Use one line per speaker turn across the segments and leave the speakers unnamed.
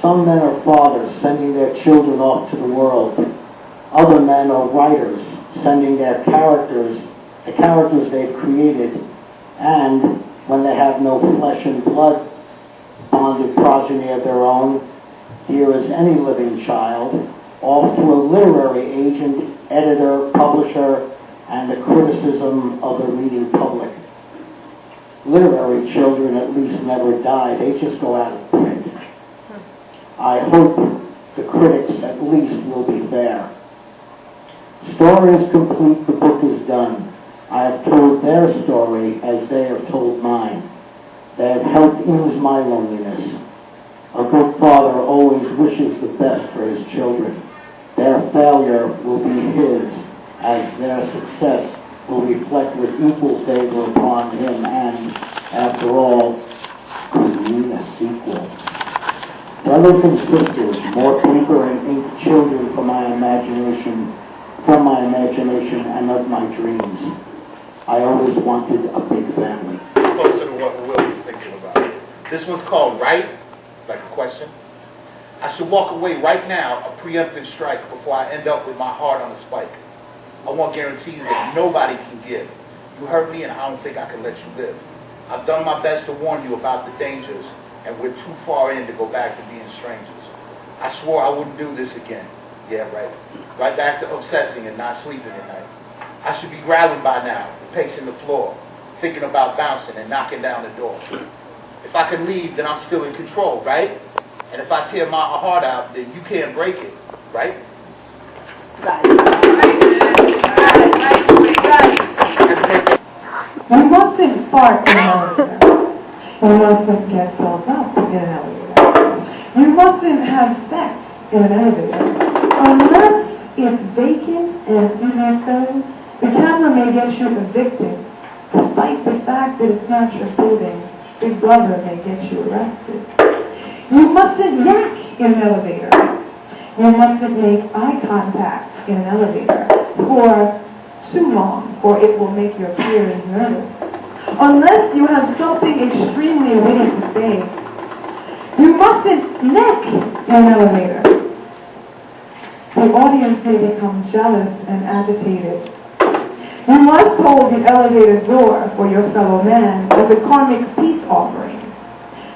Some men are fathers sending their children off to the world. Other men are writers sending their characters, the characters they've created, and when they have no flesh and blood bonded progeny of their own, dear as any living child, off to a literary agent, editor, publisher, and the criticism of the reading public. Literary children at least never die, they just go out of print. I hope the critics at least will be fair. Story is complete, the book is done. I have told their story as they have told mine. They have helped ease my loneliness. A good father always wishes the best for his children. Their failure will be his, as their success will reflect with equal favor upon him and, after all, could mean a sequel. Brothers and sisters, more paper and ink children from my imagination and of my dreams. I always wanted a big family.
Closer to what Will was thinking about. This one's called Right, like a question. I should walk away right now, a preemptive strike, before I end up with my heart on a spike. I want guarantees that nobody can give. You hurt me and I don't think I can let you live. I've done my best to warn you about the dangers, and we're too far in to go back to being strangers. I swore I wouldn't do this again. Yeah, right. Right back to obsessing and not sleeping at night. I should be growling by now, pacing the floor, thinking about bouncing and knocking down the door. If I can leave, then I'm still in control, right? And if I tear my heart out, then you can't break it, right?
Right. You mustn't fart in an elevator. You mustn't get filled up in an elevator. You mustn't have sex in an elevator. Unless it's vacant and unnecessary, the camera may get you evicted, despite the fact that it's not your building. Big Brother may get you arrested. You mustn't yak in an elevator. You mustn't make eye contact in an elevator for too long, or it will make your peers nervous. Unless you have something extremely witty to say. You mustn't neck in an elevator. The audience may become jealous and agitated. You must hold the elevator door for your fellow man as a karmic peace offering.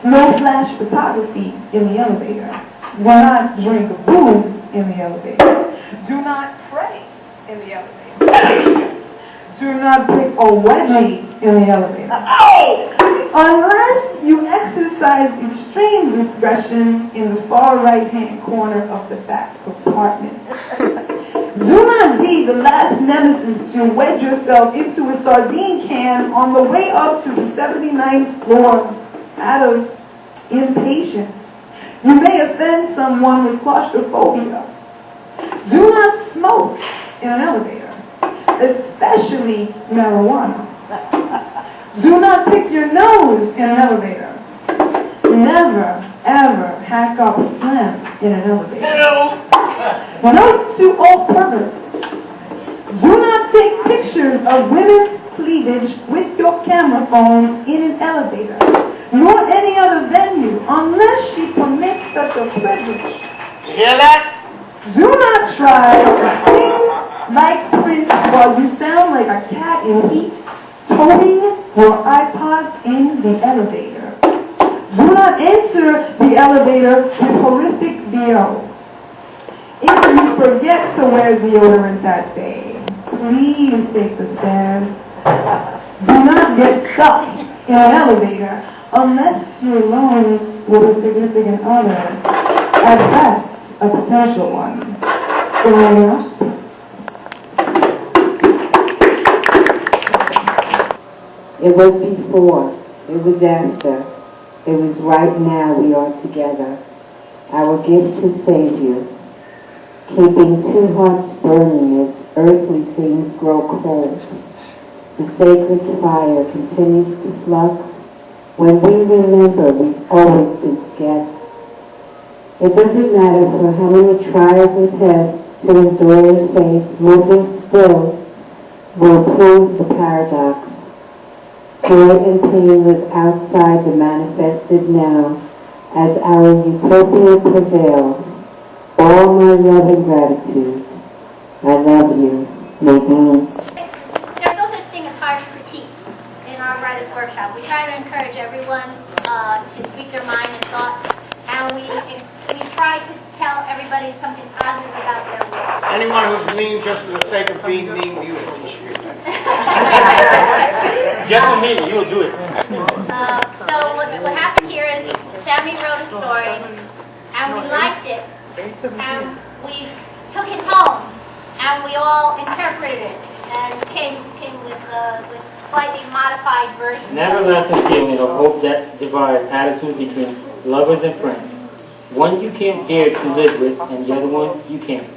No flash photography in the elevator. Do not drink booze in the elevator. Do not pray in the elevator. Do not pick a wedgie in the elevator. Unless you exercise extreme discretion in the far right-hand corner of the back compartment. Do not be the last nemesis to wedge yourself into a sardine can on the way up to the 79th floor out of impatience. You may offend someone with claustrophobia. Do not smoke in an elevator, especially marijuana. Do not pick your nose in an elevator. Never, ever hack up phlegm in an elevator. Note to all perverts. Do not take pictures of women's cleavage with your camera phone in an elevator, nor any other venue, unless she permits such a privilege.
You hear that?
Do not try to sing like Prince while you sound like a cat in heat, toting your iPod in the elevator. Do not enter the elevator with horrific VO. If you forget to wear deodorant that day, please take the stairs. Do not get stuck in an elevator unless you're alone with a significant other, at best a potential one. Going up.
It was before, it was after, it was right now we are together. Our gift to save you, keeping two hearts burning as earthly things grow cold. The sacred fire continues to flux. When we remember we've always been together. It doesn't matter for how many trials and tests to endure and face, moving still will prove the paradox. Joy and pain live outside the manifested now, As our utopia prevails, all my love and gratitude. I love you, Nadine.
There's no such thing as harsh critique in our writers' workshop. We try to encourage everyone to speak their mind and thoughts, and we try to tell everybody something positive about their work.
Anyone who's mean just for the sake of being mean, we usually shoot.
Just for me, you'll do it.
So what happened here is Sammy wrote a story, and we liked it, and we took it home, and we all interpreted it, and came with slightly modified version.
Never lasting feeling of hope that divides attitudes between lovers and friends. One you can't dare to live with, and the other one you can.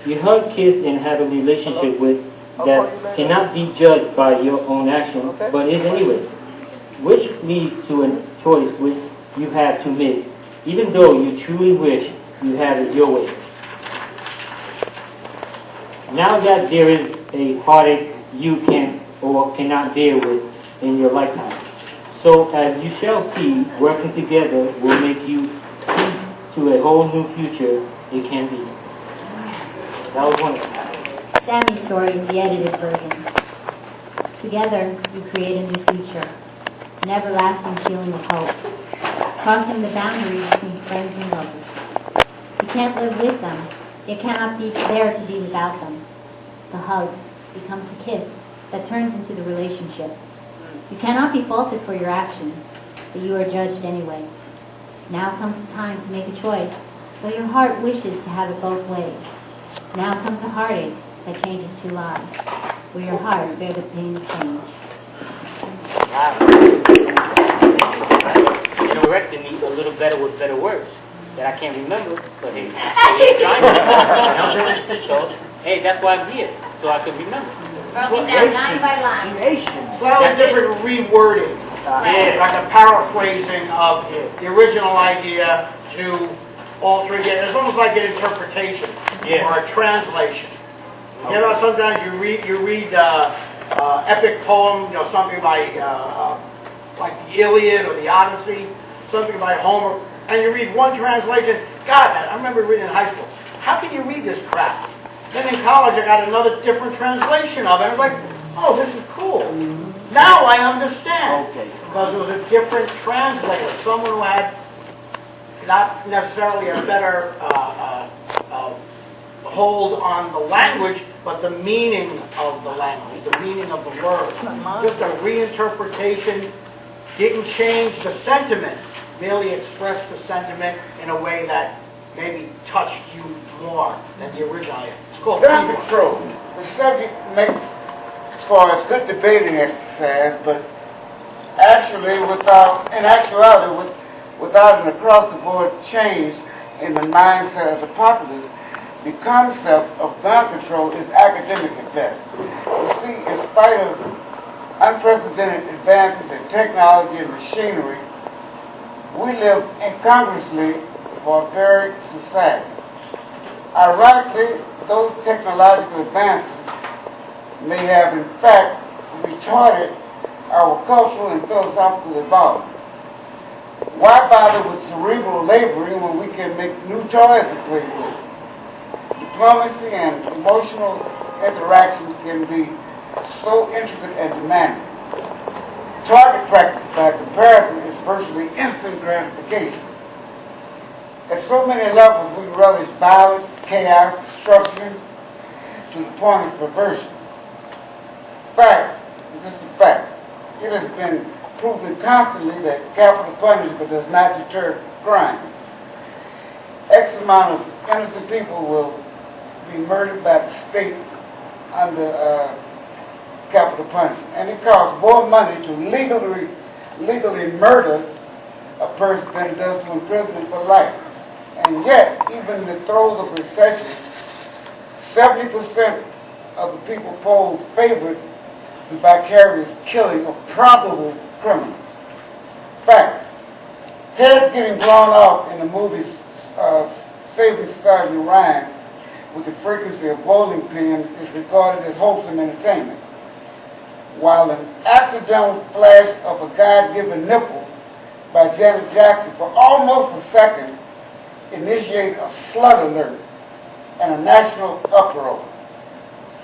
You hug, kiss, and have a relationship with that cannot be judged by your own actions, but is anyway, which leads to a choice which you have to make, even though you truly wish you had it your way. Now that there is a heartache you can or cannot bear with in your lifetime. So as you shall see, working together will make you see to a whole new future it can be. That was wonderful.
Sammy's story is the edited version. Together, you create a new future. An everlasting feeling of hope. Crossing the boundaries between friends and lovers. You can't live with them. You cannot be there to be without them. The hug becomes a kiss that turns into the relationship. You cannot be faulted for your actions, but you are judged anyway. Now comes the time to make a choice, though your heart wishes to have it both ways. Now comes a heartache that changes two lives, where your heart bears the pain of change.
You directed me a little better with better words that I can't remember, but hey, he's trying to. So, hey, that's why I'm here, so I can remember.
Broken down line by line.
Slightly different rewording, like a paraphrasing of the original idea to alter it. It's almost like an interpretation or a translation. You know, sometimes you read epic poem, something like the Iliad or the Odyssey, something by Homer, and you read one translation. God, I remember reading in high school. How can you read this crap? Then in college, I got another different translation of it. I was like, oh, this is cool. Now I understand. Because it was a different translator, someone who had not necessarily a better hold on the language, but the meaning of the language, the meaning of the word. Just a reinterpretation, didn't change the sentiment, merely expressed the sentiment in a way that maybe touched you more than the original. It's called
Gun control. The subject makes for a good debating exercise, but actually, in actuality, without an across-the-board change in the mindset of the populace, the concept of gun control is academic at best. You see, in spite of unprecedented advances in technology and machinery, we live incongruously for a varied society. Ironically, those technological advances may have in fact retarded our cultural and philosophical evolvement. Why bother with cerebral laboring when we can make new toys to play with? Diplomacy and emotional interaction can be so intricate and demanding. Target practice, by comparison, is virtually instant gratification. At so many levels, we relish violence, chaos, destruction, to the point of perversion. Fact, this is a fact. It has been proven constantly that capital punishment does not deter crime. X amount of innocent people will be murdered by the state under capital punishment. And it costs more money to legally murder a person than it does to imprisonment for life. And yet, even in the throes of recession, 70% of the people polled favored the vicarious killing of probable criminals. Fact. Heads getting blown off in the movie Saving Society Ryan with the frequency of bowling pins is regarded as wholesome entertainment, while an accidental flash of a God-given nipple
by Janet Jackson for almost a second initiate a flood alert and a national uproar.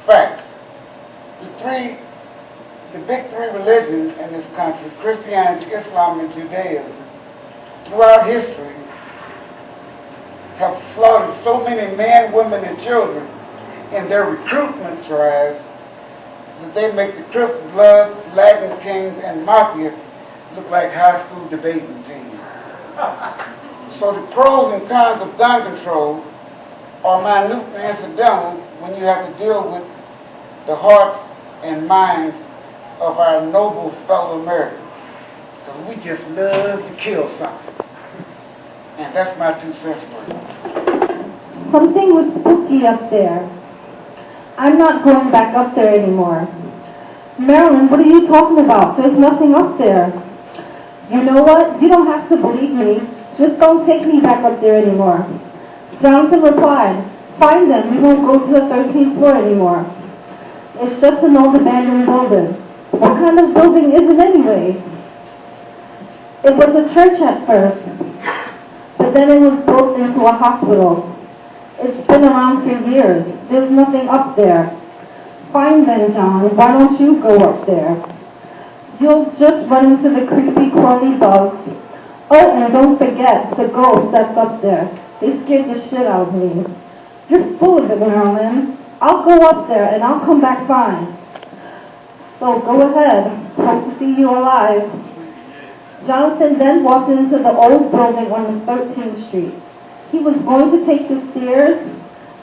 Fact, the big three religions in this country, Christianity, Islam, and Judaism, throughout history, have slaughtered so many men, women, and children in their recruitment drives that they make the Crip Bloods, Latin Kings, and Mafia look like high school debating teams. So the pros and cons of gun control are minute and incidental when you have to deal with the hearts and minds of our noble fellow Americans. So we just love to kill something. And that's my 2 cents worth.
Something was spooky up there. I'm not going back up there anymore. Marilyn, what are you talking about? There's nothing up there. You know what? You don't have to believe me. Just don't take me back up there anymore. Jonathan replied, find them. We won't go to the 13th floor anymore. It's just an old abandoned building. What kind of building is it anyway? It was a church at first, but then it was built into a hospital. It's been around for years. There's nothing up there. Fine then, John. Why don't you go up there? You'll just run into the creepy, crawly bugs. Oh, and don't forget the ghost that's up there. They scared the shit out of me. You're full of it, Marilyn. I'll go up there and I'll come back fine. So go ahead. Hope to see you alive. Jonathan then walked into the old building on 13th Street. He was going to take the stairs,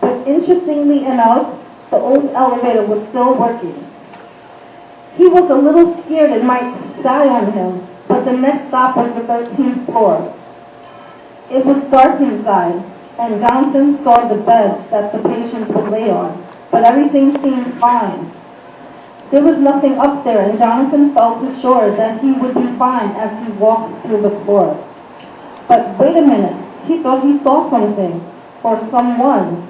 but interestingly enough, the old elevator was still working. He was a little scared it might die on him, but the next stop was the 13th floor. It was dark inside, and Jonathan saw the beds that the patients would lay on, but everything seemed fine. There was nothing up there, and Jonathan felt assured that he would be fine as he walked through the floor. But wait a minute, he thought he saw something, or someone.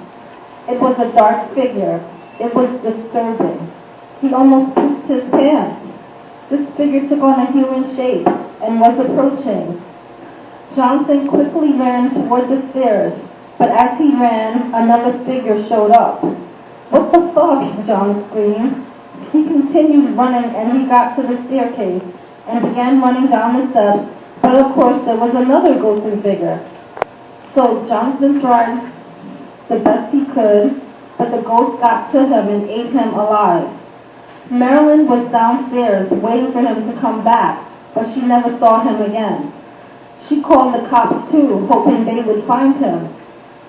It was a dark figure. It was disturbing. He almost pissed his pants. This figure took on a human shape and was approaching. Jonathan quickly ran toward the stairs, but as he ran, another figure showed up. What the fuck? John screamed. He continued running and he got to the staircase and began running down the steps, but of course there was another ghostly figure. So Jonathan tried the best he could, but the ghost got to him and ate him alive. Marilyn was downstairs waiting for him to come back, but she never saw him again. She called the cops too, hoping they would find him.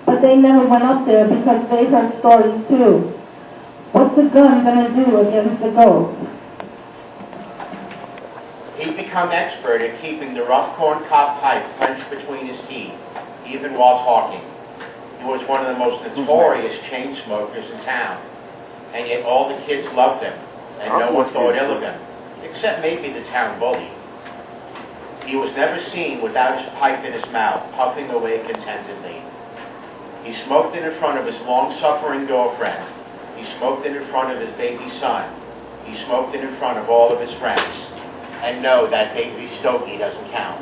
But they never went up there because they heard stories too. What's a gun gonna do against the ghost?
He'd become expert at keeping the rough corn cob pipe clenched between his teeth, even while talking. He was one of the most notorious chain smokers in town, and yet all the kids loved him, and no one thought ill of him, except maybe the town bully. He was never seen without his pipe in his mouth, puffing away contentedly. He smoked in front of his long-suffering girlfriend. He smoked in front of his baby son. He smoked in front of all of his friends. And no, that baby stogie doesn't count.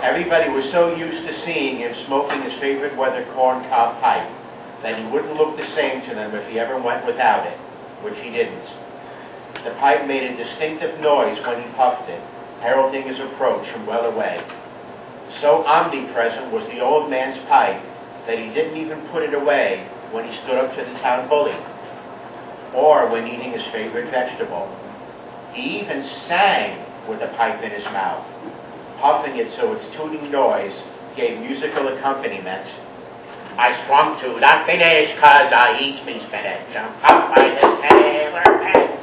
Everybody was so used to seeing him smoking his favorite weathered corn cob pipe that he wouldn't look the same to them if he ever went without it, which he didn't. The pipe made a distinctive noise when he puffed it, heralding his approach from well away. So omnipresent was the old man's pipe that he didn't even put it away when he stood up to the town bully, or when eating his favorite vegetable. He even sang with the pipe in his mouth, puffing it so its tooting noise gave musical accompaniment. I swung to the finish 'cause I eat me spinach. I'm up by the sailor man.